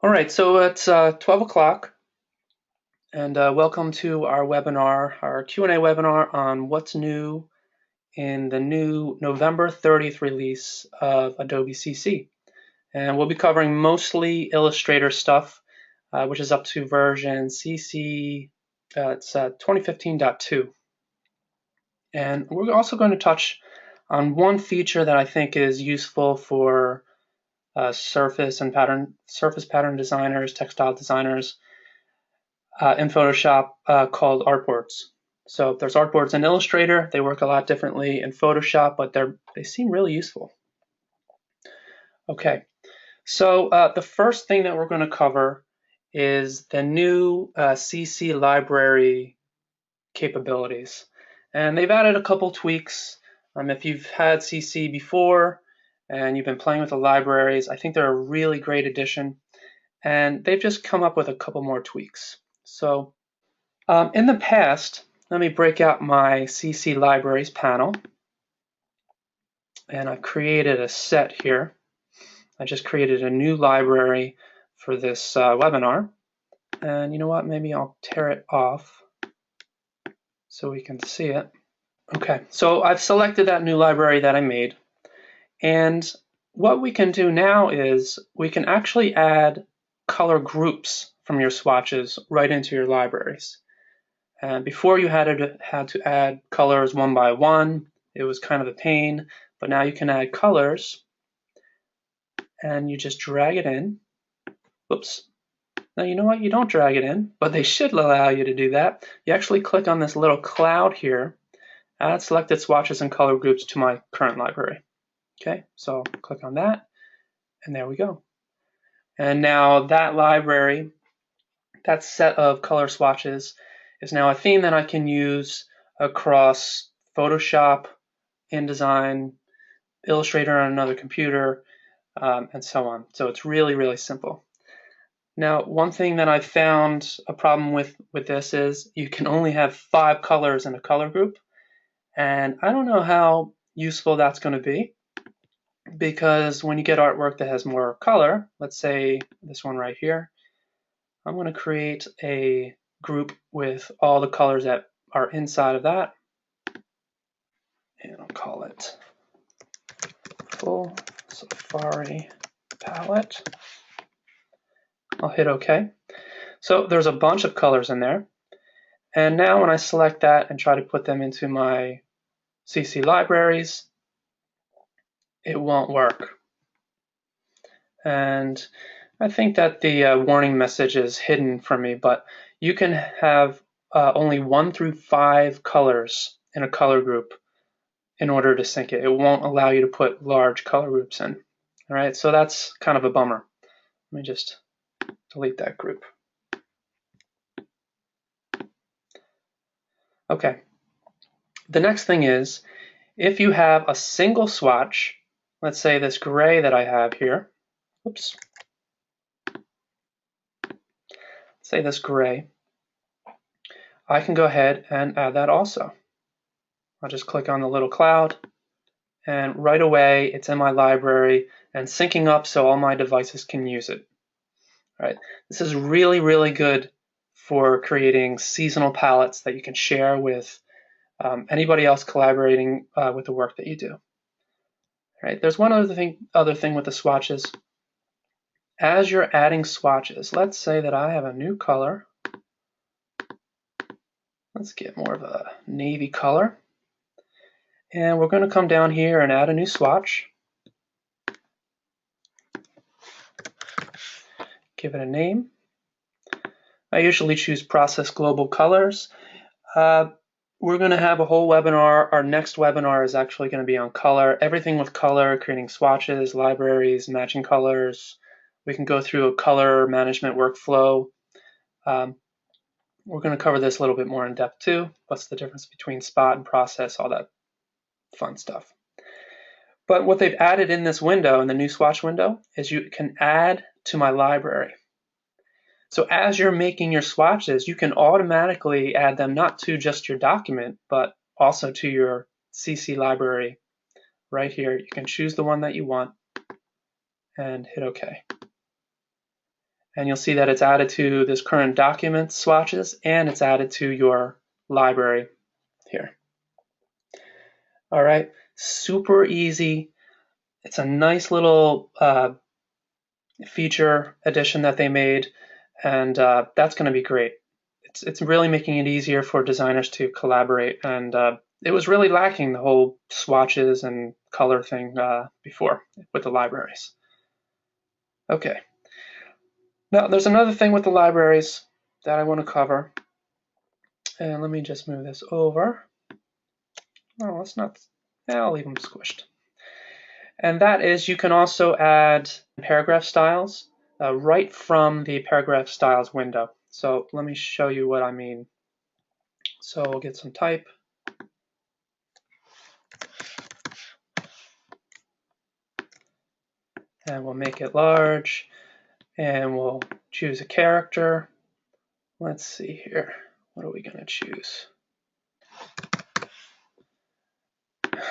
All right, so it's 12 o'clock, and welcome to our webinar, our Q&A webinar on what's new in the new November 30th release of Adobe CC. And we'll be covering mostly Illustrator stuff, which is up to version CC, it's 2015.2. And we're also going to touch on one feature that I think is useful for surface pattern designers, textile designers, in Photoshop called Artboards. So there's Artboards in Illustrator. They work a lot differently in Photoshop, but they seem really useful. Okay, so the first thing that we're going to cover is the new CC library capabilities. And they've added a couple tweaks. If you've had CC before and you've been playing with the libraries, I think they're a really great addition. And they've just come up with a couple more tweaks. So in the past, let me break out my CC Libraries panel, and I've created a set here. I just created a new library for this webinar, and you know what, maybe I'll tear it off so we can see it. Okay, so I've selected that new library that I made, and what we can do now is we can actually add color groups from your swatches right into your libraries. And before you had to add colors one by one. It was kind of a pain, but now you can add colors and you just drag it in. Whoops. Now you know what? You don't drag it in, but they should allow you to do that. You actually click on this little cloud here, add selected swatches and color groups to my current library. Okay, so click on that, and there we go. And now that library, that set of color swatches, is now a theme that I can use across Photoshop, InDesign, Illustrator on another computer, and so on. So it's really, really simple. Now, one thing that I found a problem with this is you can only have 5 colors in a color group, and I don't know how useful that's going to be, because when you get artwork that has more color, let's say this one right here, I'm going to create a group with all the colors that are inside of that, and I'll call it Full Safari Palette. I'll hit OK. So there's a bunch of colors in there. And now when I select that and try to put them into my CC libraries, it won't work. And I think that the warning message is hidden from me, but you can have only 1 through 5 colors in a color group in order to sync it. It won't allow you to put large color groups in. All right, so that's kind of a bummer. Let me just delete that group. Okay. The next thing is, if you have a single swatch, let's say this gray that I have here, oops, say this gray, I can go ahead and add that also. I'll just click on the little cloud, and right away it's in my library and syncing up so all my devices can use it. All right, this is really, really good for creating seasonal palettes that you can share with anybody else collaborating with the work that you do. All right, there's one other thing with the swatches. As you're adding swatches, let's say that I have a new color. Let's get more of a navy color. And we're going to come down here and add a new swatch. Give it a name. I usually choose Process Global Colors. We're going to have a whole webinar. Our next webinar is actually going to be on color. Everything with color, creating swatches, libraries, matching colors. We can go through a color management workflow. We're going to cover this a little bit more in depth too. What's the difference between spot and process, all that fun stuff. But what they've added in this window, in the new swatch window, is you can add to my library. So as you're making your swatches, you can automatically add them not to just your document, but also to your CC library right here. You can choose the one that you want and hit OK. and you'll see that it's added to this current document swatches, and it's added to your library here. All right, super easy. It's a nice little feature addition that they made, and that's going to be great. It's really making it easier for designers to collaborate, and it was really lacking, the whole swatches and color thing before with the libraries. Okay. Now there's another thing with the libraries that I want to cover, and let me just move this over. Oh, let's not. I'll leave them squished. And that is, you can also add paragraph styles right from the paragraph styles window. So let me show you what I mean. So we'll get some type. And we'll make it large. And we'll choose a character. Let's see here. What are we going to choose?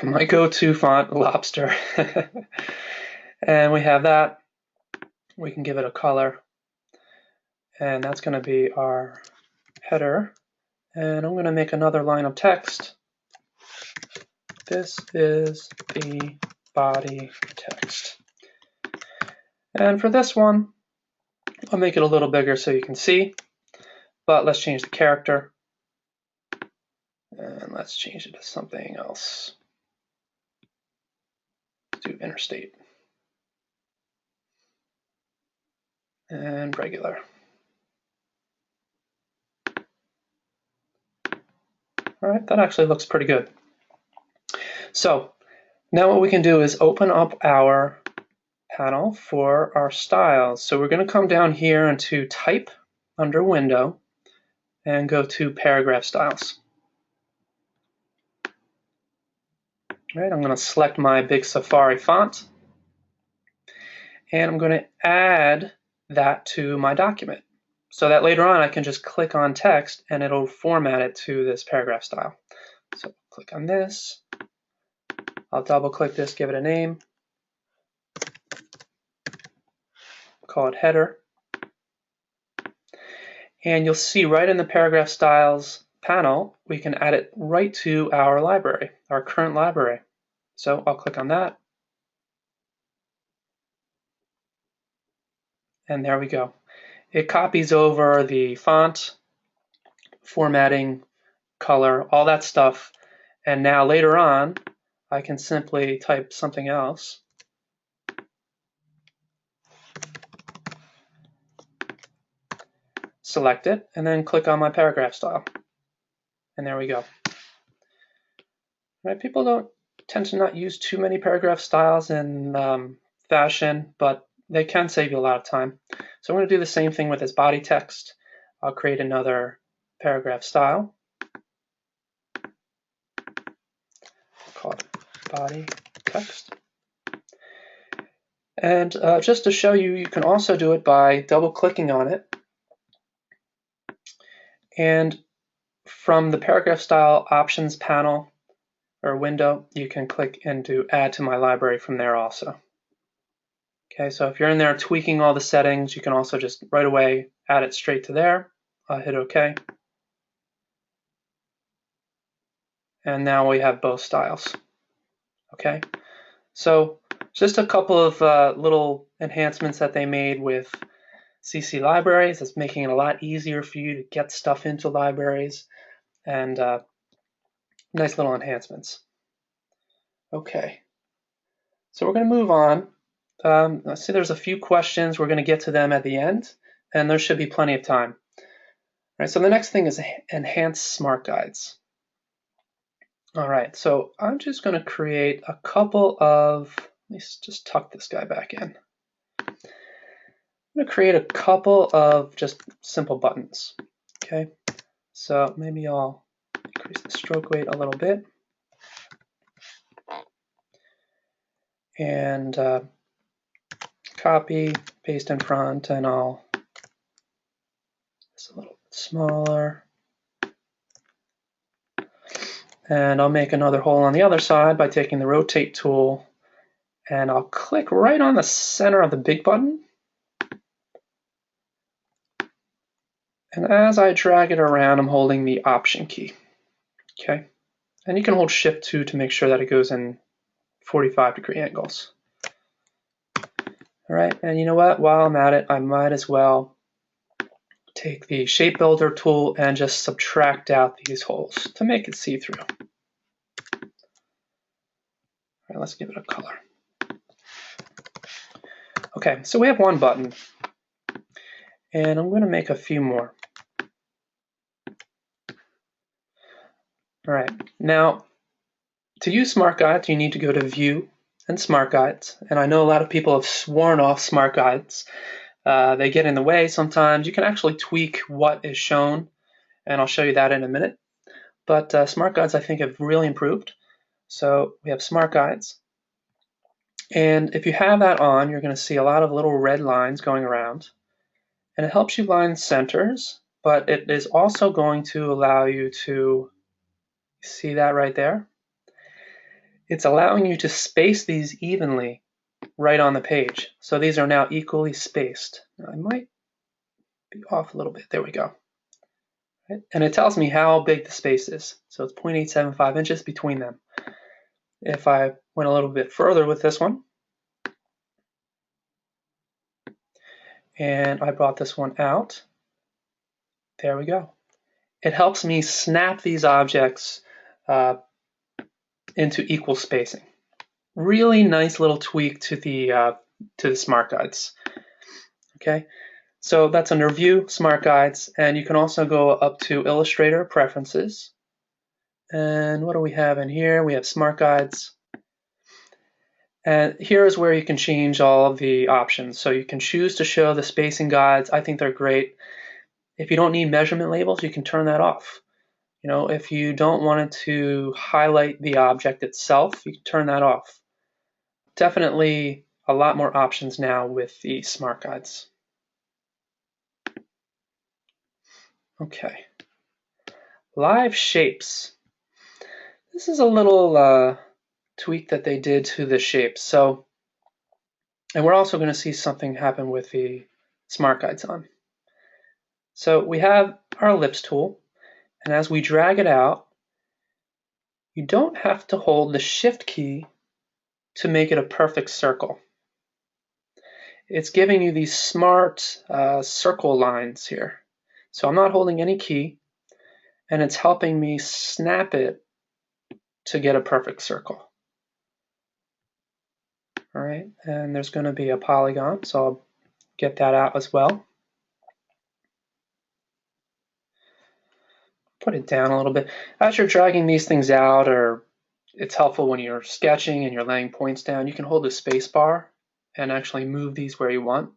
My go-to font, Lobster. And we have that. We can give it a color. And that's going to be our header. And I'm going to make another line of text. This is the body text. And for this one, I'll make it a little bigger so you can see. But let's change the character. And let's change it to something else. Let's do interstate. And regular. All right, that actually looks pretty good. So now what we can do is open up our panel for our styles. So we're going to come down here into Type under Window and go to Paragraph Styles. All right, I'm going to select my big Safari font, and I'm going to add that to my document so that later on I can just click on text and it'll format it to this paragraph style. So click on this. I'll double click this, give it a name. Call it header. And you'll see right in the paragraph styles panel, we can add it right to our library, our current library. So I'll click on that. And there we go. It copies over the font, formatting, color, all that stuff. And now later on, I can simply type something else. Select it, and then click on my paragraph style. And there we go. Right, people don't tend to not use too many paragraph styles in fashion, but they can save you a lot of time. So I'm going to do the same thing with this body text. I'll create another paragraph style. Call it body text. And just to show you, you can also do it by double-clicking on it. And from the paragraph style options panel or window, you can click into add to my library from there also. Okay, so if you're in there tweaking all the settings, you can also just right away add it straight to there. I'll hit OK. And now we have both styles. Okay, so just a couple of little enhancements that they made with CC libraries. It's making it a lot easier for you to get stuff into libraries, and nice little enhancements. Okay, so we're going to move on. I see there's a few questions. We're going to get to them at the end, and there should be plenty of time. All right, so the next thing is enhance smart guides. All right, so I'm just going to create a couple of, let me just tuck this guy back in. I'm going to create a couple of just simple buttons. Okay, so maybe I'll increase the stroke weight a little bit. And copy, paste in front, and I'll just a little bit smaller. And I'll make another hole on the other side by taking the rotate tool, and I'll click right on the center of the big button. And as I drag it around, I'm holding the Option key. Okay, and you can hold Shift 2 to make sure that it goes in 45-degree angles. All right, and you know what? While I'm at it, I might as well take the Shape Builder tool and just subtract out these holes to make it see-through. All right, let's give it a color. Okay, so we have one button, and I'm going to make a few more. All right, now to use Smart Guides, you need to go to View and Smart Guides, and I know a lot of people have sworn off Smart Guides. They get in the way sometimes. You can actually tweak what is shown, and I'll show you that in a minute. But Smart Guides, I think, have really improved. So we have Smart Guides, and if you have that on, you're going to see a lot of little red lines going around, and it helps you line centers, but it is also going to allow you to see that right there. It's allowing you to space these evenly right on the page. So these are now equally spaced. Now, I might be off a little bit. There we go. Right? And it tells me how big the space is. So it's 0.875 inches between them. If I went a little bit further with this one, and I brought this one out, there we go. It helps me snap these objects into equal spacing. Really nice little tweak to the Smart Guides. Okay, so that's under View, Smart Guides, and you can also go up to Illustrator Preferences. And what do we have in here? We have Smart Guides. And here is where you can change all of the options. So you can choose to show the spacing guides. I think they're great. If you don't need measurement labels, you can turn that off. You know, if you don't want it to highlight the object itself, you can turn that off. Definitely a lot more options now with the Smart Guides. Okay. Live shapes. This is a little tweak that they did to the shapes. So, and we're also going to see something happen with the Smart Guides on. So we have our ellipse tool, and as we drag it out, you don't have to hold the Shift key to make it a perfect circle. It's giving you these smart circle lines here. So I'm not holding any key, and it's helping me snap it to get a perfect circle. All right, and there's going to be a polygon, so I'll get that out as well. Put it down a little bit. As you're dragging these things out, or it's helpful when you're sketching and you're laying points down, you can hold the space bar and actually move these where you want,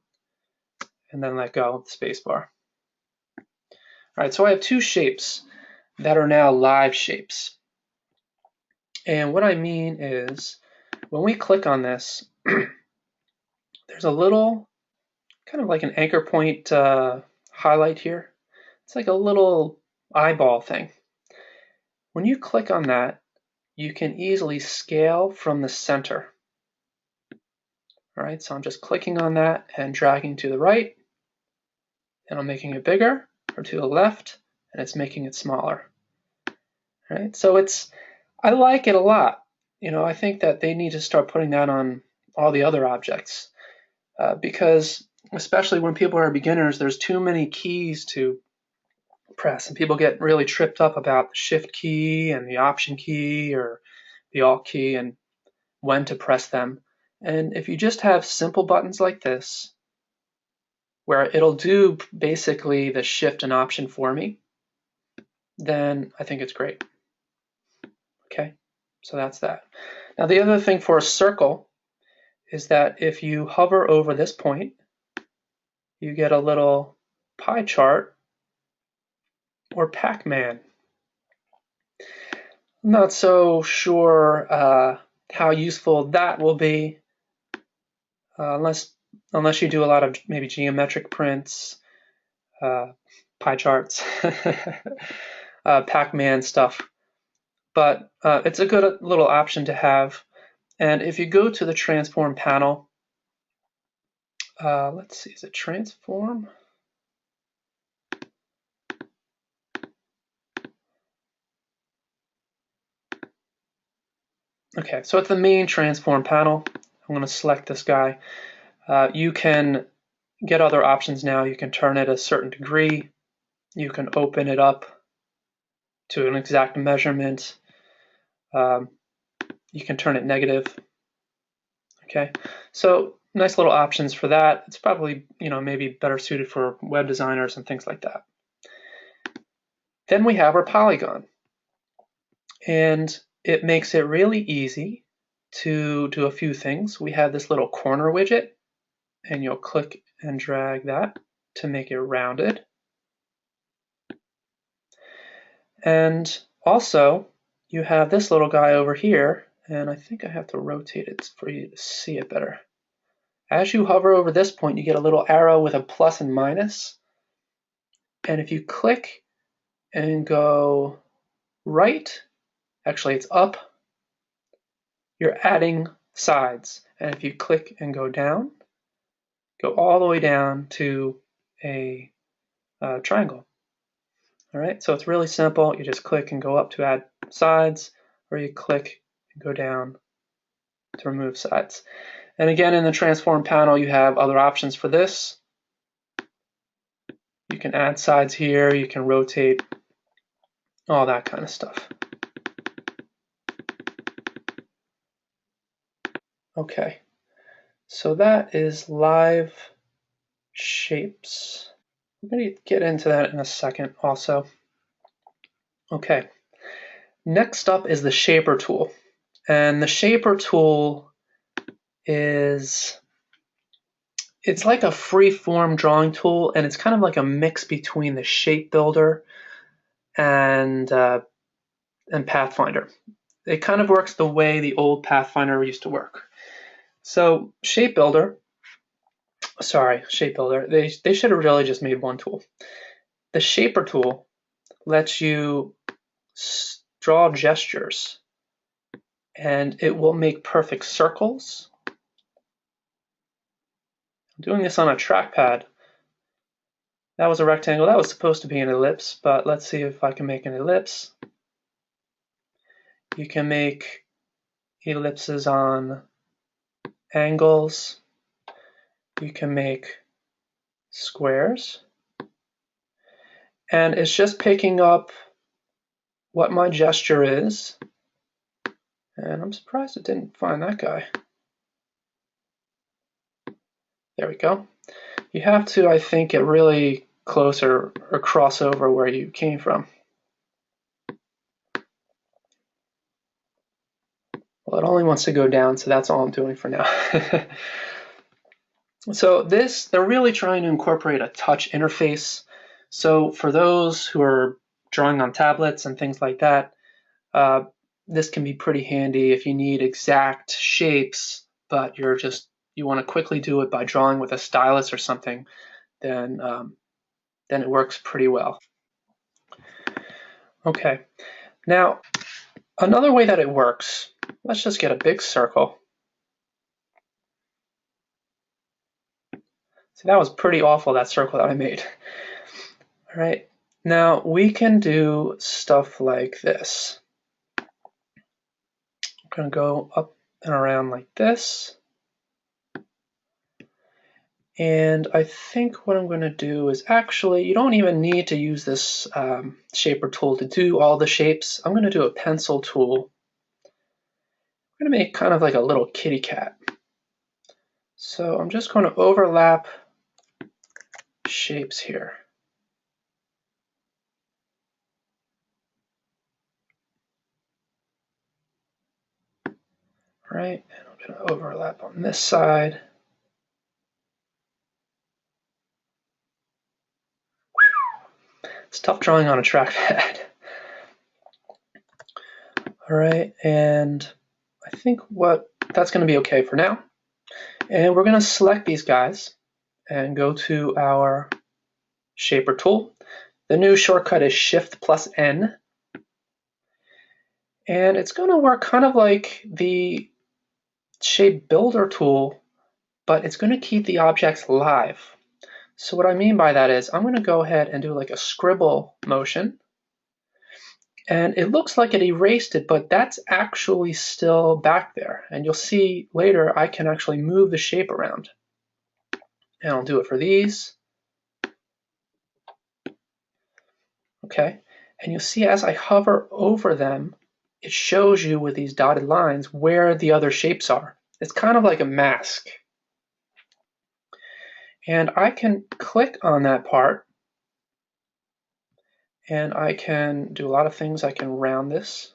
and then let go of the space bar. All right, so I have two shapes that are now live shapes. And what I mean is, when we click on this, there's a little, kind of like an anchor point highlight here. It's like a little eyeball thing. When you click on that, you can easily scale from the center. All right, so I'm just clicking on that and dragging to the right, and I'm making it bigger, or to the left, and it's making it smaller. All right, so I like it a lot. You know, I think that they need to start putting that on all the other objects because especially when people are beginners, there's too many keys to press, and people get really tripped up about the Shift key and the Option key or the Alt key and when to press them. And if you just have simple buttons like this, where it'll do basically the Shift and Option for me, then I think it's great. Okay, so that's that. Now the other thing for a circle is that if you hover over this point, you get a little pie chart or Pac-Man. I'm not so sure how useful that will be unless you do a lot of maybe geometric prints, pie charts, Pac-Man stuff. But it's a good little option to have. And if you go to the transform panel, let's see, is it transform? Okay, so it's the main transform panel. I'm going to select this guy. You can get other options now. You can turn it a certain degree. You can open it up to an exact measurement. You can turn it negative. Okay, so nice little options for that. It's probably, maybe better suited for web designers and things like that. Then we have our polygon, and it makes it really easy to do a few things. We have this little corner widget, and you'll click and drag that to make it rounded. And also, you have this little guy over here, and I think I have to rotate it for you to see it better. As you hover over this point, you get a little arrow with a plus and minus. And if you click and go right, actually it's up, you're adding sides. And if you click and go down, go all the way down to a triangle. All right, so it's really simple. You just click and go up to add sides, or you click and go down to remove sides. And again, in the transform panel, you have other options for this. You can add sides here, you can rotate, all that kind of stuff. Okay, so that is live shapes. I'm going to get into that in a second also. Okay, next up is the shaper tool. And the shaper tool it's like a free form drawing tool, and it's kind of like a mix between the shape builder and Pathfinder. It kind of works the way the old Pathfinder used to work. So shape builder, they should have really just made one tool. The shaper tool lets you draw gestures, and it will make perfect circles. I'm doing this on a trackpad. That was a rectangle. That was supposed to be an ellipse, but let's see if I can make an ellipse. You can make ellipses on angles. You can make squares. And it's just picking up what my gesture is. And I'm surprised it didn't find that guy. There we go. You have to, I think, get really close or cross over where you came from. Well, it only wants to go down, so that's all I'm doing for now. So they're really trying to incorporate a touch interface. So for those who are drawing on tablets and things like that, this can be pretty handy if you need exact shapes, but you want to quickly do it by drawing with a stylus or something, then it works pretty well. Okay, now another way that it works, let's just get a big circle. See, that was pretty awful, that circle that I made. All right, now we can do stuff like this. I'm going to go up and around like this. And I think what I'm going to do is actually, you don't even need to use this shaper tool to do all the shapes. I'm going to do a pencil tool. I'm going to make kind of like a little kitty cat. So I'm just going to overlap shapes here. All right, and I'm going to overlap on this side. It's tough drawing on a trackpad. All right, and I think that's going to be okay for now. And we're going to select these guys and go to our shaper tool. The new shortcut is Shift+N. And it's going to work kind of like the shape builder tool, but it's going to keep the objects live. So what I mean by that is I'm going to go ahead and do like a scribble motion. And it looks like it erased it, but that's actually still back there. And you'll see later I can actually move the shape around. And I'll do it for these. Okay, and you'll see as I hover over them, it shows you with these dotted lines where the other shapes are. It's kind of like a mask. And I can click on that part, and I can do a lot of things. I can round this.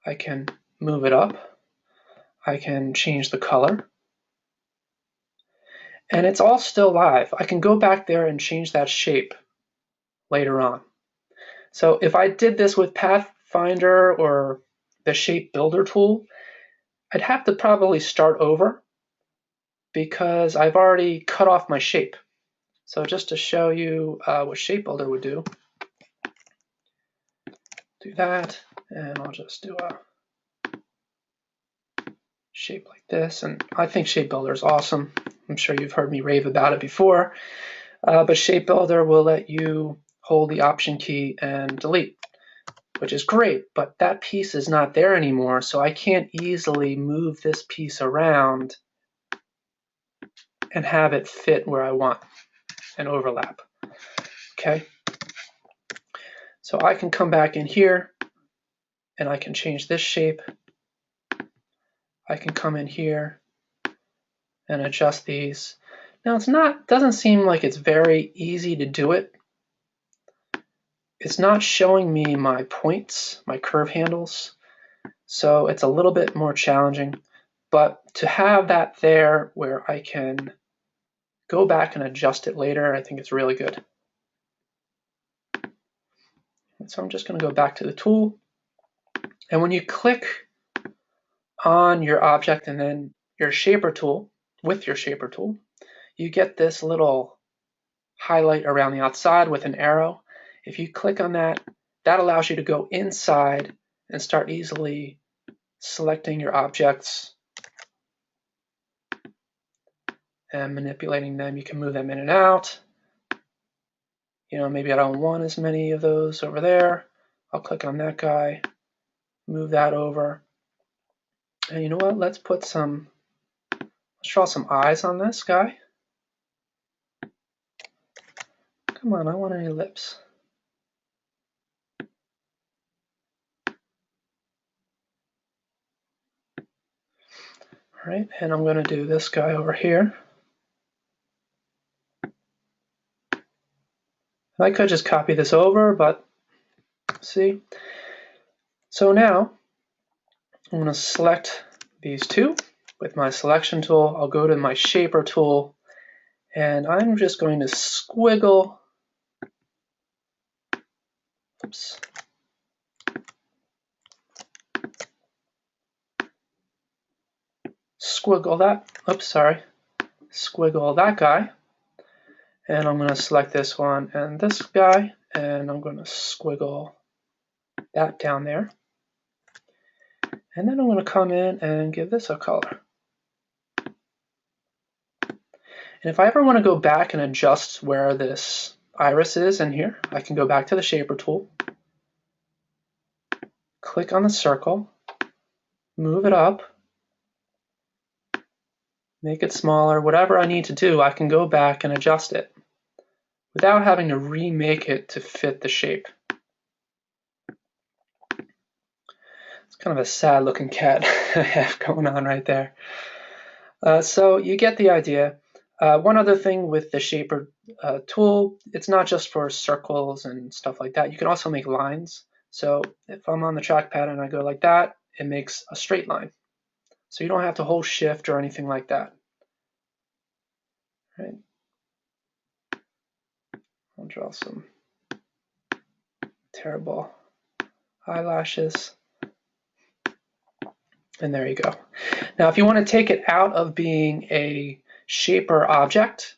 I can move it up. I can change the color. And it's all still live. I can go back there and change that shape later on. So if I did this with Pathfinder or the Shape Builder tool, I'd have to probably start over because I've already cut off my shape. So just to show you what Shape Builder would do that, and I'll just do a shape like this. And I think Shape Builder is awesome. I'm sure you've heard me rave about it before. But Shape Builder will let you hold the Option key and delete, which is great, but that piece is not there anymore, so I can't easily move this piece around and have it fit where I want and overlap. Okay, so I can come back in here and I can change this shape. I can come in here and adjust these. Now doesn't seem like it's very easy to do it. It's not showing me my points, my curve handles, so it's a little bit more challenging. But to have that there where I can go back and adjust it later, I think it's really good. And so I'm just going to go back to the tool. And when you click on your object and then your shaper tool, with your shaper tool, you get this little highlight around the outside with an arrow. If you click on that, that allows you to go inside and start easily selecting your objects and manipulating them. You can move them in and out. You know, maybe I don't want as many of those over there. I'll click on that guy, move that over. And you know what? Let's draw some eyes on this guy. Come on, I want an ellipse. All right, and I'm going to do this guy over here. I could just copy this over, but see. So now I'm going to select these two with my selection tool. I'll go to my shaper tool, and I'm just going to squiggle. Oops. Squiggle that. Oops, sorry. Squiggle that guy. And I'm going to select this one and this guy, and I'm going to squiggle that down there. And then I'm going to come in and give this a color. And if I ever want to go back and adjust where this iris is in here, I can go back to the shaper tool, click on the circle, move it up, make it smaller, whatever I need to do, I can go back and adjust it without having to remake it to fit the shape. It's kind of a sad looking cat I have going on right there. So you get the idea. One other thing with the shaper tool, it's not just for circles and stuff like that. You can also make lines. So if I'm on the trackpad and I go like that, it makes a straight line. So you don't have to hold shift or anything like that. Right? I'll draw some terrible eyelashes. And there you go. Now, if you want to take it out of being a shaper object,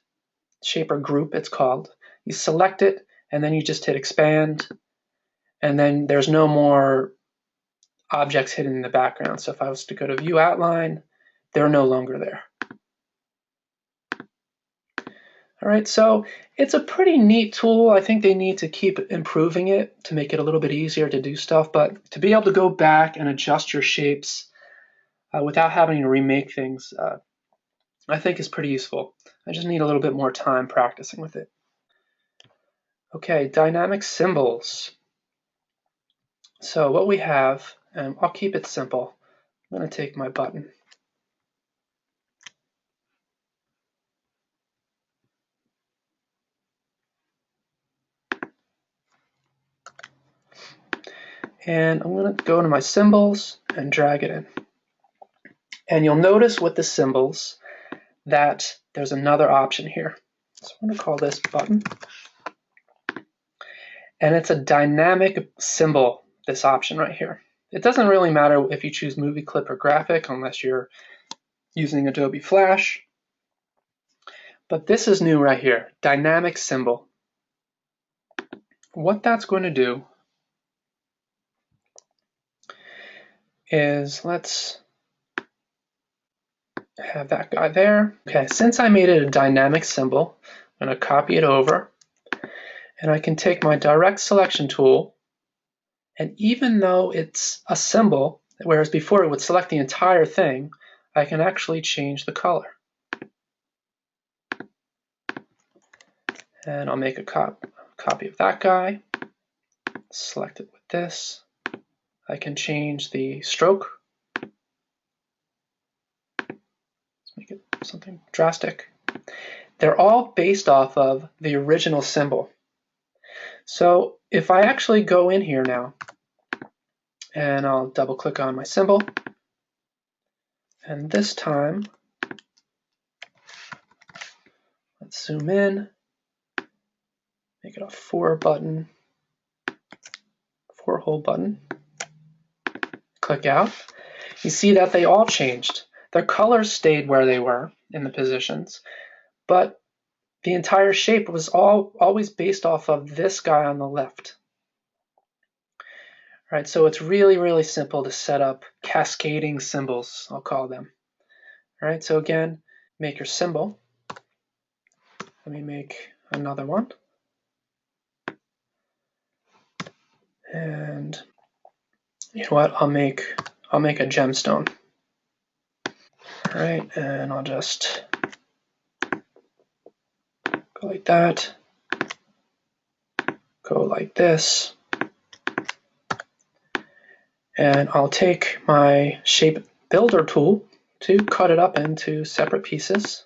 shaper group it's called, you select it and then you just hit expand, and then there's no more objects hidden in the background. So if I was to go to view outline, they're no longer there. All right, so it's a pretty neat tool. I think they need to keep improving it to make it a little bit easier to do stuff, but to be able to go back and adjust your shapes without having to remake things, I think is pretty useful. I just need a little bit more time practicing with it. Okay, dynamic symbols. So what we have, and I'll keep it simple. I'm going to take my button. And I'm going to go to my symbols and drag it in. And you'll notice with the symbols that there's another option here. So I'm going to call this button. And it's a dynamic symbol, this option right here. It doesn't really matter if you choose movie clip or graphic unless you're using Adobe Flash. But this is new right here, dynamic symbol. What that's going to do is, let's have that guy there. Okay, since I made it a dynamic symbol, I'm going to copy it over, and I can take my direct selection tool, and even though it's a symbol, whereas before it would select the entire thing, I can actually change the color. And I'll make a copy of that guy, select it with this. I can change the stroke. Let's make it something drastic. They're all based off of the original symbol. So if I actually go in here now, and I'll double click on my symbol, and this time, let's zoom in, make it a 4-hole button, click out. You see that they all changed. Their colors stayed where they were in the positions, but the entire shape was always based off of this guy on the left. All right, so it's really, really simple to set up cascading symbols, I'll call them. All right, so again, make your symbol. Let me make another one. And you know what, I'll make a gemstone. All right, and I'll just go like that, go like this, and I'll take my shape builder tool to cut it up into separate pieces.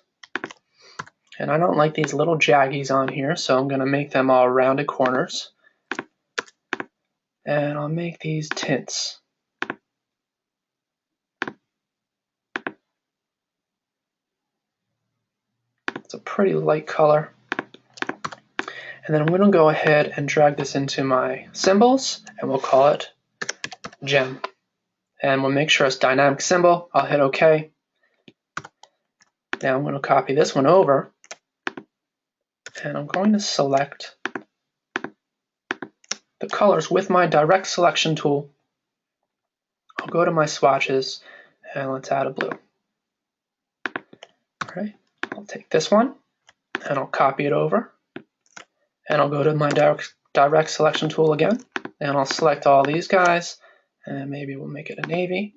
And I don't like these little jaggies on here, so I'm going to make them all rounded corners. And I'll make these tints. It's a pretty light color. And then I'm going to go ahead and drag this into my symbols, and we'll call it gem. And we'll make sure it's dynamic symbol. I'll hit OK. Now I'm going to copy this one over, and I'm going to select the colors with my direct selection tool. I'll go to my swatches, and let's add a blue. All right, I'll take this one, and I'll copy it over, and I'll go to my direct selection tool again, and I'll select all these guys, and maybe we'll make it a navy.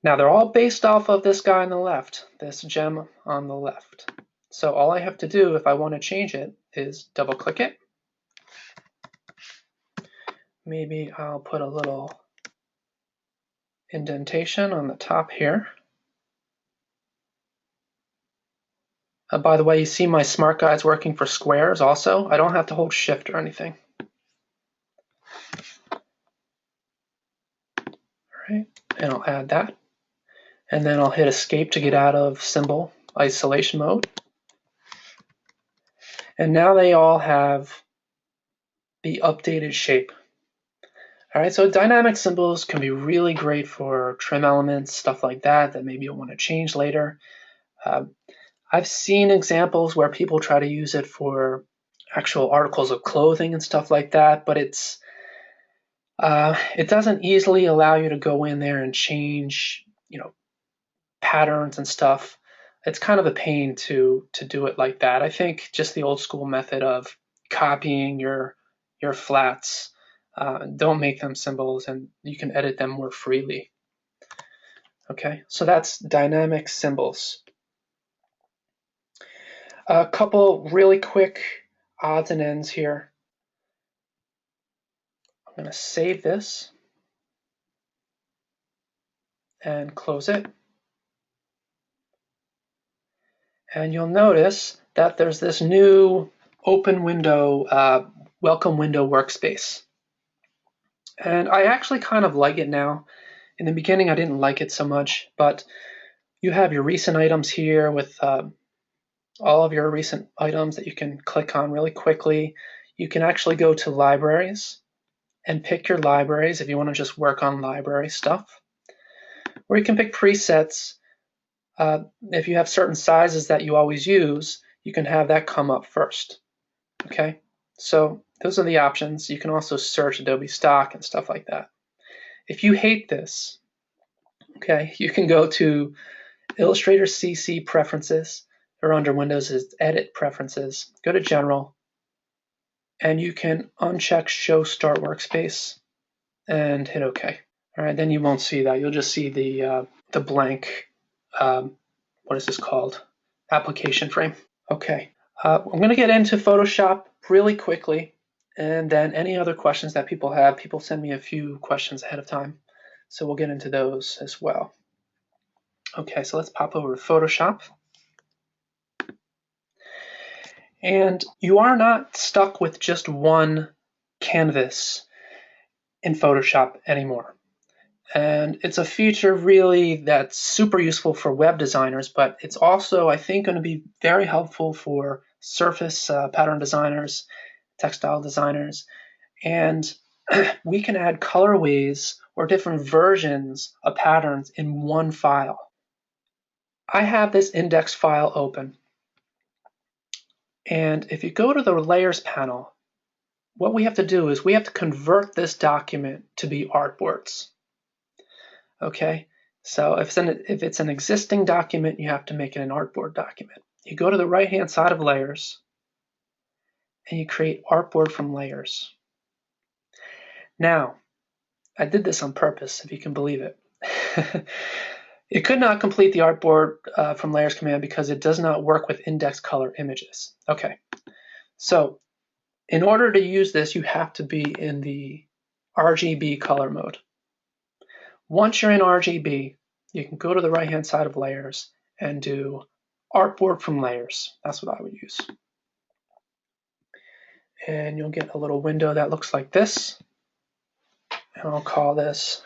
Now they're all based off of this guy on the left, this gem on the left. So all I have to do if I want to change it is double click it. Maybe I'll put a little indentation on the top here. By the way, you see my smart guides working for squares also. I don't have to hold shift or anything. All right, and I'll add that. And then I'll hit escape to get out of symbol isolation mode. And now they all have the updated shape. All right, so dynamic symbols can be really great for trim elements, stuff like that maybe you'll want to change later. I've seen examples where people try to use it for actual articles of clothing and stuff like that, but it doesn't easily allow you to go in there and change, patterns and stuff. it's kind of a pain to do it like that. I think just the old school method of copying your flats, don't make them symbols, and you can edit them more freely. Okay, so that's dynamic symbols. A couple really quick odds and ends here. I'm going to save this and close it. And you'll notice that there's this new open window, welcome window workspace. And I actually kind of like it now. In the beginning, I didn't like it so much, but you have your recent items here with all of your recent items that you can click on really quickly. You can actually go to libraries and pick your libraries if you want to just work on library stuff. Or you can pick presets. If you have certain sizes that you always use, you can have that come up first. Okay, so those are the options. You can also search Adobe stock and stuff like that. If you hate this, okay, you can go to Illustrator CC preferences, or under Windows is Edit Preferences. Go to General, and you can uncheck Show Start Workspace and hit OK. All right, then you won't see that. You'll just see the blank, what is this called? Application frame. Okay, I'm going to get into Photoshop really quickly, and then any other questions that people have. People send me a few questions ahead of time, so we'll get into those as well. Okay, so let's pop over to Photoshop. And you are not stuck with just one canvas in Photoshop anymore. And it's a feature really that's super useful for web designers, but it's also, I think, going to be very helpful for surface pattern designers, textile designers. And we can add colorways or different versions of patterns in one file. I have this index file open. And if you go to the layers panel, what we have to do is we have to convert this document to be artboards. Okay, so if it's an existing document, you have to make it an artboard document. You go to the right-hand side of layers, and you create artboard from layers. Now, I did this on purpose, if you can believe it. It could not complete the artboard from layers command because it does not work with index color images. Okay, so in order to use this, you have to be in the RGB color mode. Once you're in RGB, you can go to the right-hand side of layers and do artboard from layers. That's what I would use. And you'll get a little window that looks like this. And I'll call this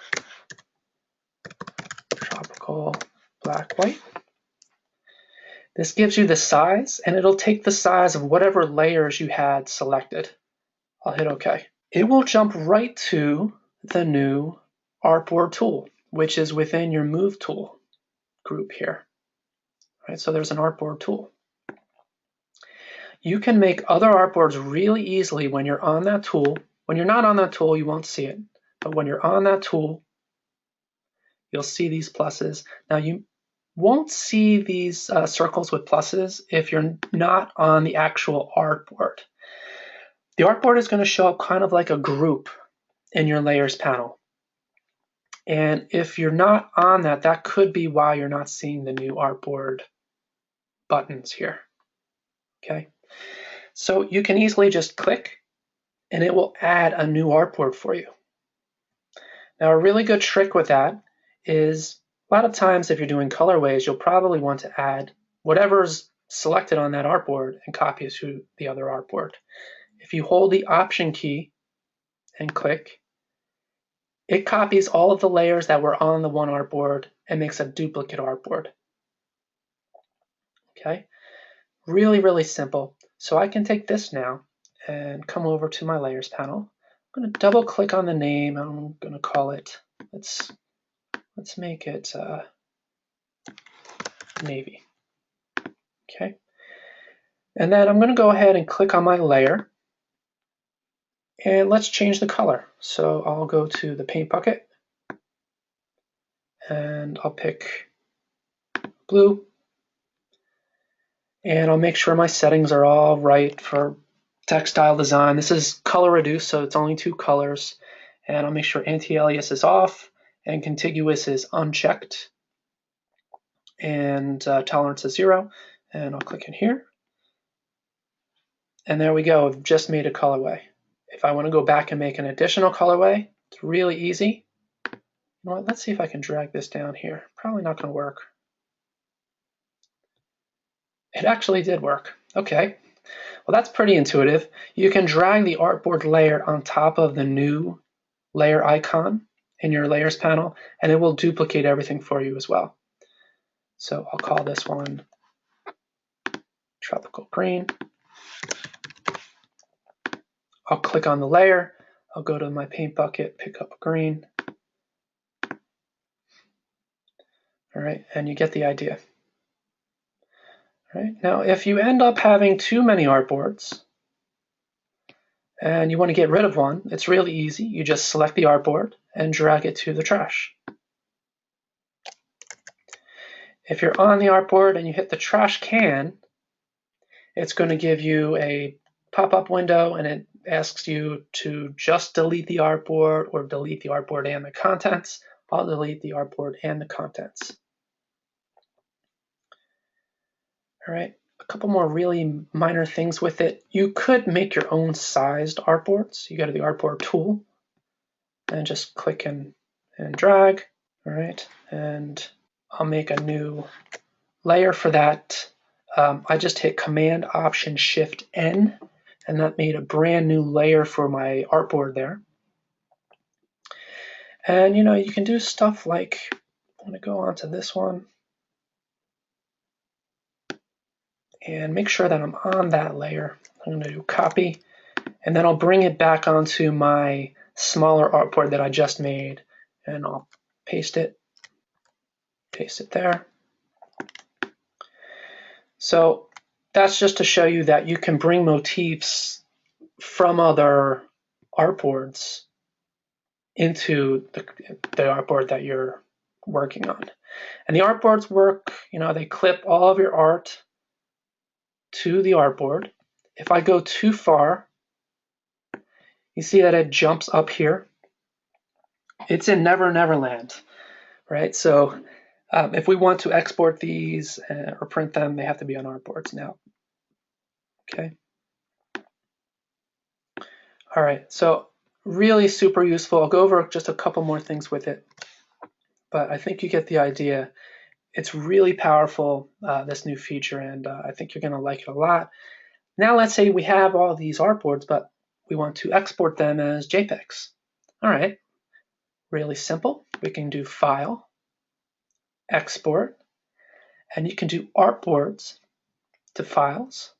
tropical black white. This gives you the size, and it'll take the size of whatever layers you had selected. I'll hit OK. It will jump right to the new artboard tool, which is within your Move tool group here. Right, so there's an artboard tool. You can make other artboards really easily when you're on that tool. When you're not on that tool, you won't see it. But when you're on that tool, you'll see these pluses. Now you won't see these circles with pluses if you're not on the actual artboard. The artboard is going to show up kind of like a group in your layers panel. And if you're not on that, that could be why you're not seeing the new artboard buttons here. Okay, so you can easily just click and it will add a new artboard for you. Now, a really good trick with that is a lot of times if you're doing colorways, you'll probably want to add whatever's selected on that artboard and copy it to the other artboard. If you hold the Option key and click, it copies all of the layers that were on the one artboard and makes a duplicate artboard. Okay, really, really simple. So I can take this now and come over to my layers panel. I'm going to double click on the name. I'm going to call it, let's make it navy. Okay, and then I'm going to go ahead and click on my layer. And let's change the color. So I'll go to the paint bucket and I'll pick blue. And I'll make sure my settings are all right for textile design. This is color reduced, so it's only 2 colors. And I'll make sure anti-alias is off and contiguous is unchecked. And tolerance is 0. And I'll click in here. And there we go. I've just made a colorway. If I want to go back and make an additional colorway, it's really easy. You know what? Let's see if I can drag this down here. Probably not going to work. It actually did work. Okay. Well, that's pretty intuitive. You can drag the artboard layer on top of the new layer icon in your layers panel, and it will duplicate everything for you as well. So I'll call this one tropical green. I'll click on the layer. I'll go to my paint bucket, pick up a green. All right, and you get the idea. All right, now if you end up having too many artboards and you want to get rid of one, it's really easy. You just select the artboard and drag it to the trash. If you're on the artboard and you hit the trash can, it's going to give you a pop-up window and it asks you to just delete the artboard or delete the artboard and the contents. I'll delete the artboard and the contents. All right, a couple more really minor things with it. You could make your own sized artboards. You go to the artboard tool and just click and drag. All right, and I'll make a new layer for that. I just hit Command Option Shift N, and that made a brand new layer for my artboard there. And you know, you can do stuff like, I'm going to go on to this one and make sure that I'm on that layer. I'm going to do copy, and then I'll bring it back onto my smaller artboard that I just made, and I'll paste it there. So that's just to show you that you can bring motifs from other artboards into the artboard that you're working on. And the artboards work, you know, they clip all of your art to the artboard. If I go too far, you see that it jumps up here. It's in Never Never Land, right? So if we want to export these or print them, they have to be on artboards now. Okay. All right, so really super useful. I'll go over just a couple more things with it, but I think you get the idea. It's really powerful, this new feature, and I think you're going to like it a lot. Now let's say we have all these artboards, but we want to export them as JPEGs. All right, really simple. We can do File, Export, and you can do Artboards to Files,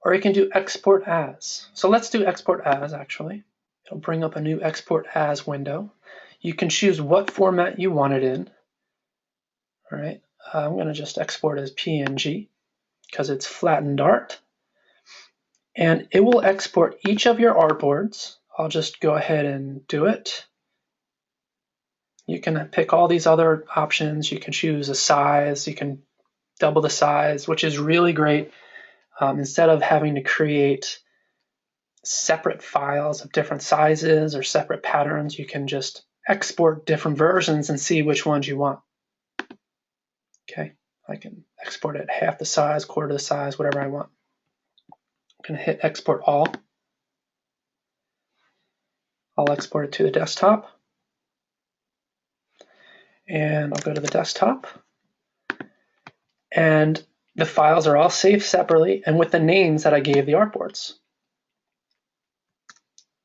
or you can do Export As. So let's do Export As, actually. It'll bring up a new Export As window. You can choose what format you want it in. All right, I'm going to just export as PNG because it's flattened art. And it will export each of your artboards. I'll just go ahead and do it. You can pick all these other options. You can choose a size. You can double the size, which is really great. Instead of having to create separate files of different sizes or separate patterns, you can just export different versions and see which ones you want. Okay, I can export it half the size, quarter the size, whatever I want. I'm going to hit Export All. I'll export it to the desktop. And I'll go to the desktop. And the files are all saved separately and with the names that I gave the artboards.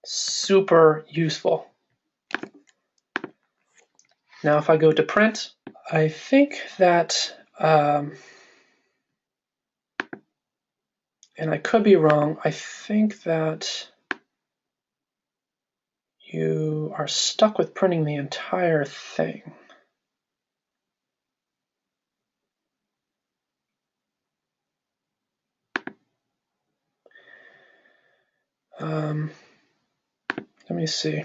Super useful. Now if I go to print, I think that, and I could be wrong, I think that you are stuck with printing the entire thing. Let me see.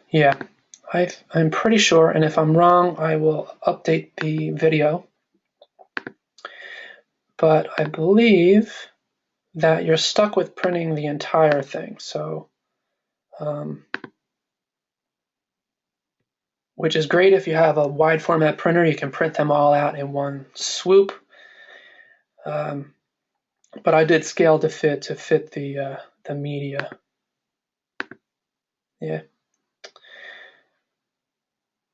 Yeah, I'm pretty sure, and if I'm wrong, I will update the video. But I believe that you're stuck with printing the entire thing, so which is great if you have a wide format printer. You can print them all out in one swoop. But I did scale to fit the media. Yeah,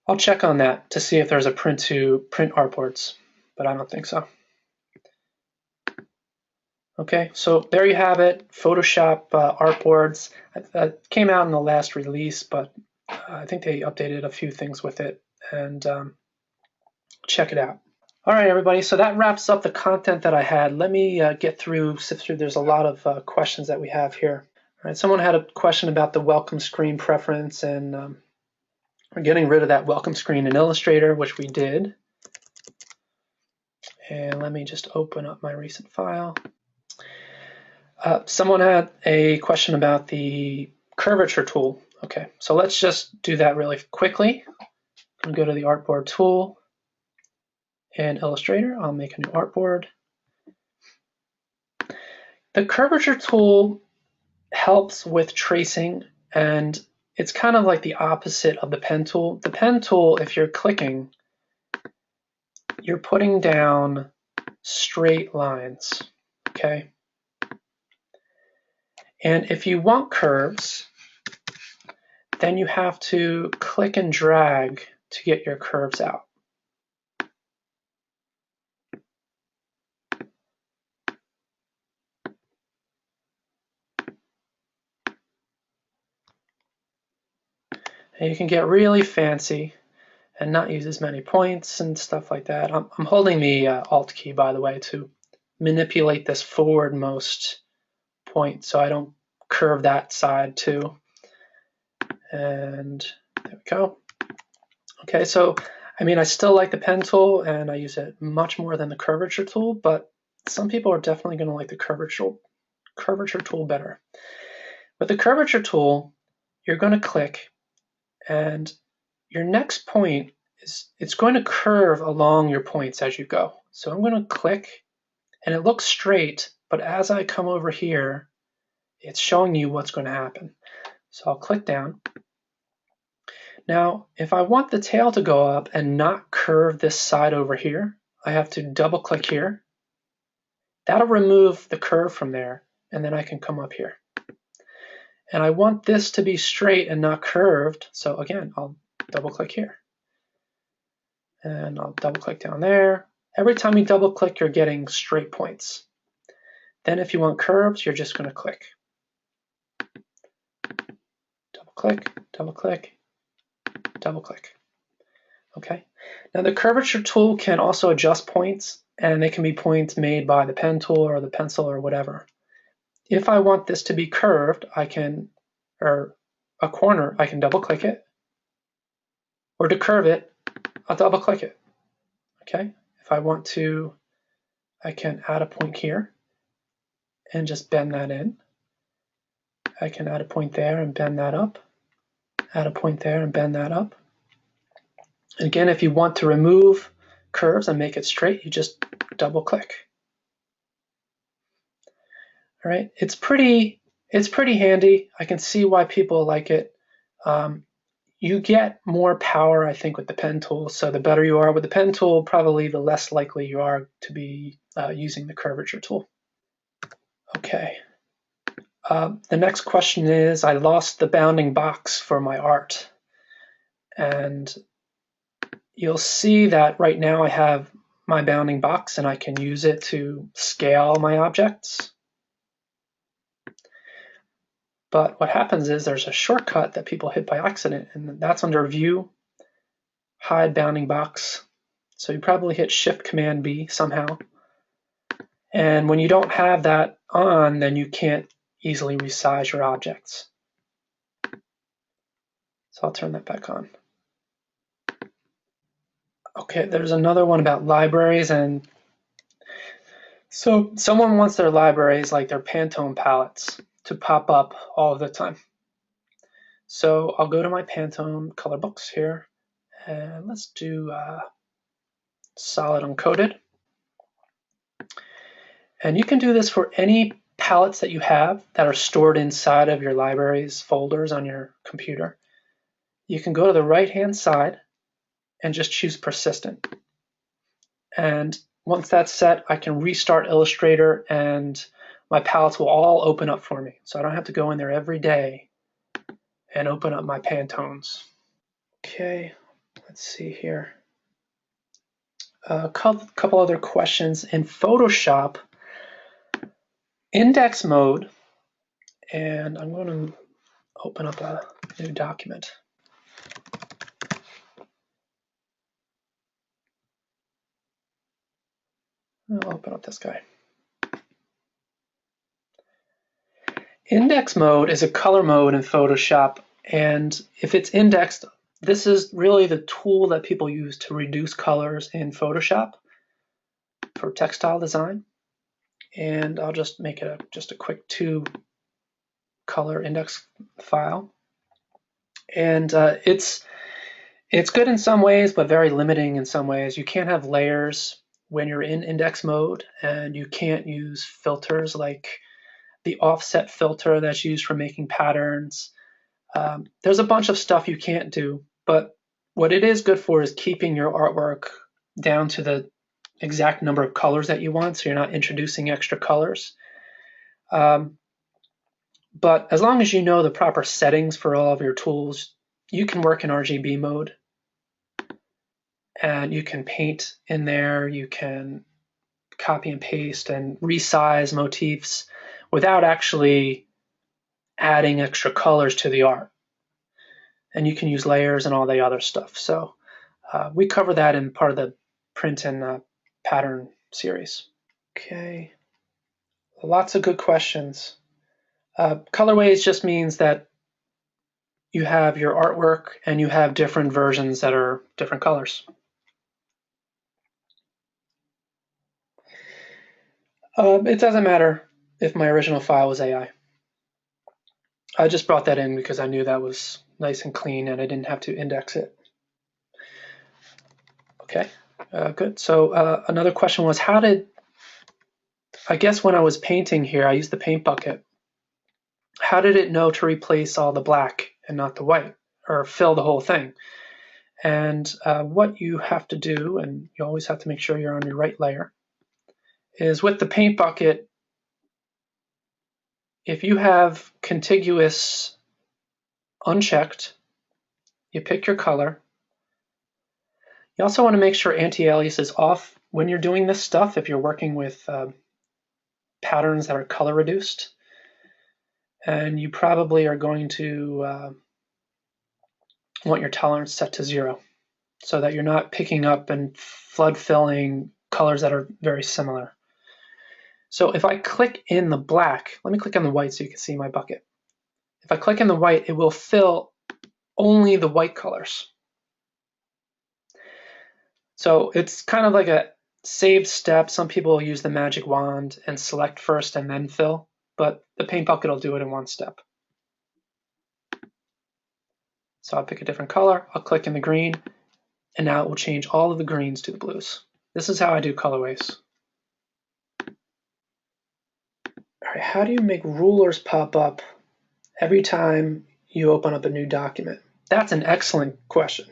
I'll check on that to see if there's a print to print artboards, but I don't think so. Okay, so there you have it, Photoshop Artboards. It came out in the last release, but I think they updated a few things with it, and check it out. All right, everybody, so that wraps up the content that I had. Let me sift through. There's a lot of questions that we have here. All right, someone had a question about the welcome screen preference, and we're getting rid of that welcome screen in Illustrator, which we did. And let me just open up my recent file. Someone had a question about the curvature tool. Okay, so let's just do that really quickly. I'll go to the artboard tool and Illustrator. I'll make a new artboard. The curvature tool helps with tracing, and it's kind of like the opposite of the pen tool. The pen tool, if you're clicking, you're putting down straight lines, okay? And if you want curves, then you have to click and drag to get your curves out. And you can get really fancy and not use as many points and stuff like that. I'm holding the Alt key, by the way, to manipulate this forwardmost point so I don't curve that side too. And there we go. Okay, so I mean, I still like the pen tool and I use it much more than the curvature tool, but some people are definitely going to like the curvature tool better. With the curvature tool, you're going to click, and your next point it's going to curve along your points as you go. So I'm going to click, and it looks straight, but as I come over here, it's showing you what's going to happen. So I'll click down. Now, if I want the tail to go up and not curve this side over here, I have to double click here. That'll remove the curve from there, and then I can come up here. And I want this to be straight and not curved, so again, I'll double click here. And I'll double click down there. Every time you double click, you're getting straight points. Then if you want curves, you're just going to click. Double click, double click, double click. Okay. Now the curvature tool can also adjust points, and they can be points made by the pen tool or the pencil or whatever. If I want this to be curved, I can, or a corner, I can double click it. Or to curve it, I'll double click it. Okay. If I want to, I can add a point here and just bend that in. I can add a point there and bend that up. Add a point there and bend that up. And again, if you want to remove curves and make it straight, you just double click. All right, it's pretty handy. I can see why people like it. You get more power, I think, with the pen tool. So the better you are with the pen tool, probably the less likely you are to be using the curvature tool. Okay. The next question is, I lost the bounding box for my art. And you'll see that right now I have my bounding box and I can use it to scale my objects. But what happens is there's a shortcut that people hit by accident, and that's under View, Hide Bounding Box. So you probably hit Shift-Command-B somehow. And when you don't have that on, then you can't easily resize your objects. So I'll turn that back on. Okay, there's another one about libraries, and so someone wants their libraries, like their Pantone palettes, to pop up all of the time. So I'll go to my Pantone color books here, and let's do solid uncoated. And you can do this for any palettes that you have that are stored inside of your library's folders on your computer. You can go to the right-hand side and just choose persistent. And once that's set, I can restart Illustrator and my palettes will all open up for me. So I don't have to go in there every day and open up my Pantones. Okay, let's see here. A couple other questions. In Photoshop, index mode, and I'm going to open up a new document. I'll open up this guy. Index mode is a color mode in Photoshop, and if it's indexed, this is really the tool that people use to reduce colors in Photoshop for textile design. And I'll just make it just a quick 2 color index file. And it's good in some ways, but very limiting in some ways. You can't have layers when you're in index mode, and you can't use filters like the offset filter that's used for making patterns. There's a bunch of stuff you can't do, but what it is good for is keeping your artwork down to the exact number of colors that you want, so you're not introducing extra colors. But as long as you know the proper settings for all of your tools, you can work in RGB mode. And you can paint in there, you can copy and paste and resize motifs without actually adding extra colors to the art. And you can use layers and all the other stuff. So we cover that in part of the print and pattern series. Okay, lots of good questions. Colorways just means that you have your artwork and you have different versions that are different colors. It doesn't matter if my original file was AI. I just brought that in because I knew that was nice and clean and I didn't have to index it. Okay, good. So another question was, I guess when I was painting here, I used the paint bucket. How did it know to replace all the black and not the white, or fill the whole thing? And what you have to do, and you always have to make sure you're on your right layer, is with the paint bucket, if you have contiguous unchecked, you pick your color. You also want to make sure anti-alias is off when you're doing this stuff, if you're working with patterns that are color reduced. And you probably are going to want your tolerance set to 0 so that you're not picking up and flood filling colors that are very similar. So if I click in the black, let me click on the white so you can see my bucket. If I click in the white, it will fill only the white colors. So it's kind of like a saved step. Some people use the magic wand and select first and then fill, but the paint bucket will do it in one step. So I'll pick a different color, I'll click in the green, and now it will change all of the greens to the blues. This is how I do colorways. All right, how do you make rulers pop up every time you open up a new document? That's an excellent question.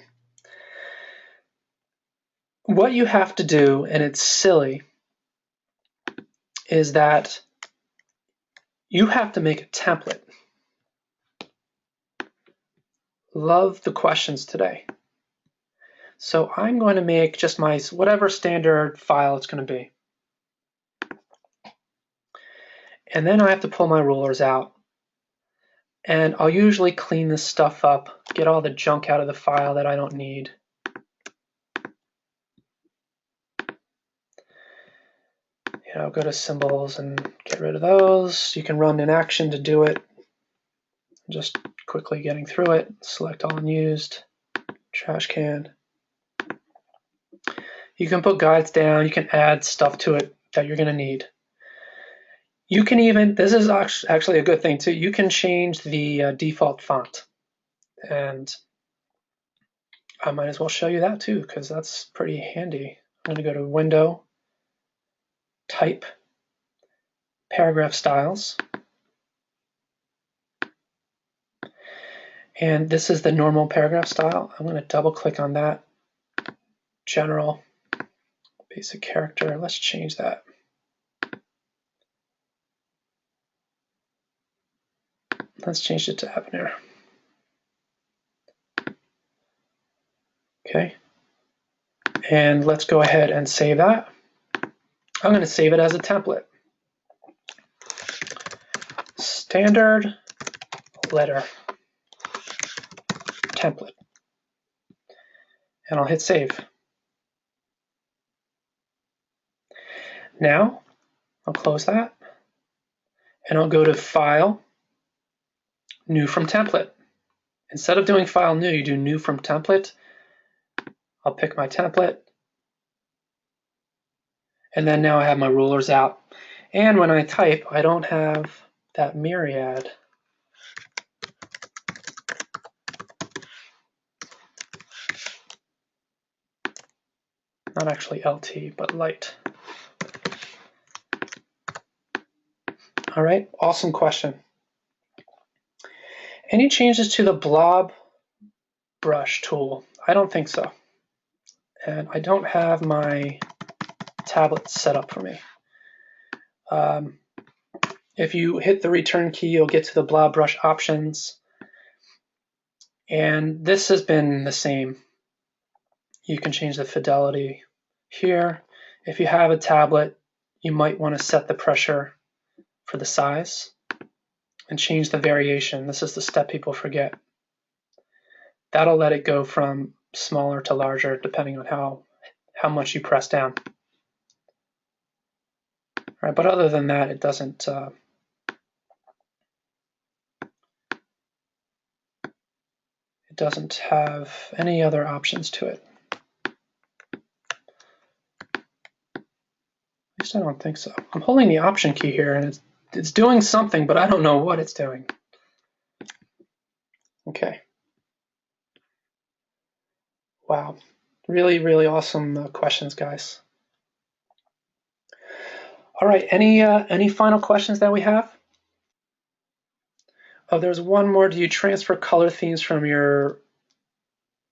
What you have to do, and it's silly, is that you have to make a template. Love the questions today. So I'm going to make just my whatever standard file it's going to be. And then I have to pull my rulers out. And I'll usually clean this stuff up, get all the junk out of the file that I don't need. You know, go to symbols and get rid of those. You can run an action to do it. Just quickly getting through it. Select all unused, trash can. You can put guides down. You can add stuff to it that you're going to need. You can even, this is actually a good thing too, you can change the default font. And I might as well show you that too, because that's pretty handy. I'm going to go to Window, Type, Paragraph Styles. And this is the normal paragraph style. I'm going to double click on that. General, basic character. Let's change that. Let's change it to Habanero. Okay. And let's go ahead and save that. I'm going to save it as a template. Standard letter template. And I'll hit save. Now, I'll close that. And I'll go to File, New from Template. Instead of doing File New, you do New from Template. I'll pick my template. And then now I have my rulers out. And when I type, I don't have that myriad. Not actually LT, but light. All right, awesome question. Any changes to the Blob Brush tool? I don't think so. And I don't have my tablet set up for me. If you hit the return key, you'll get to the Blob Brush options. And this has been the same. You can change the fidelity here. If you have a tablet, you might want to set the pressure for the size and change the variation. This is the step people forget. That'll let it go from smaller to larger depending on how much you press down. All right, but other than that, it doesn't have any other options to it. At least I don't think so. I'm holding the Option key here, and it's doing something, but I don't know what it's doing. Okay. Wow. Really, really awesome questions, guys. All right. Any final questions that we have? Oh, there's one more. Do you transfer color themes from your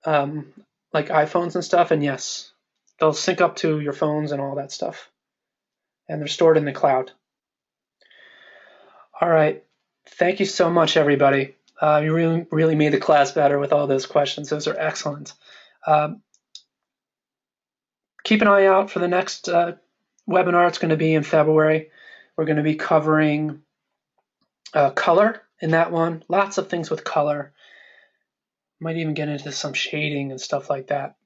like iPhones and stuff? And yes, they'll sync up to your phones and all that stuff. And they're stored in the cloud. All right. Thank you so much, everybody. You really made the class better with all those questions. Those are excellent. Keep an eye out for the next webinar. It's going to be in February. We're going to be covering color in that one. Lots of things with color. Might even get into some shading and stuff like that.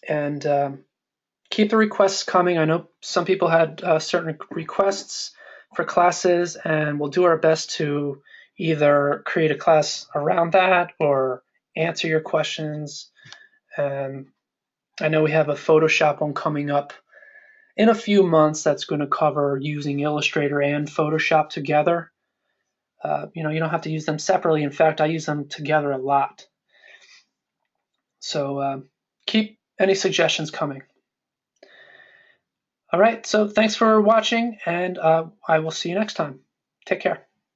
And keep the requests coming. I know some people had certain requests for classes, and we'll do our best to either create a class around that or answer your questions. I know we have a Photoshop one coming up in a few months that's going to cover using Illustrator and Photoshop together. You don't have to use them separately. In fact, I use them together a lot. So keep any suggestions coming. All right, so thanks for watching, and I will see you next time. Take care.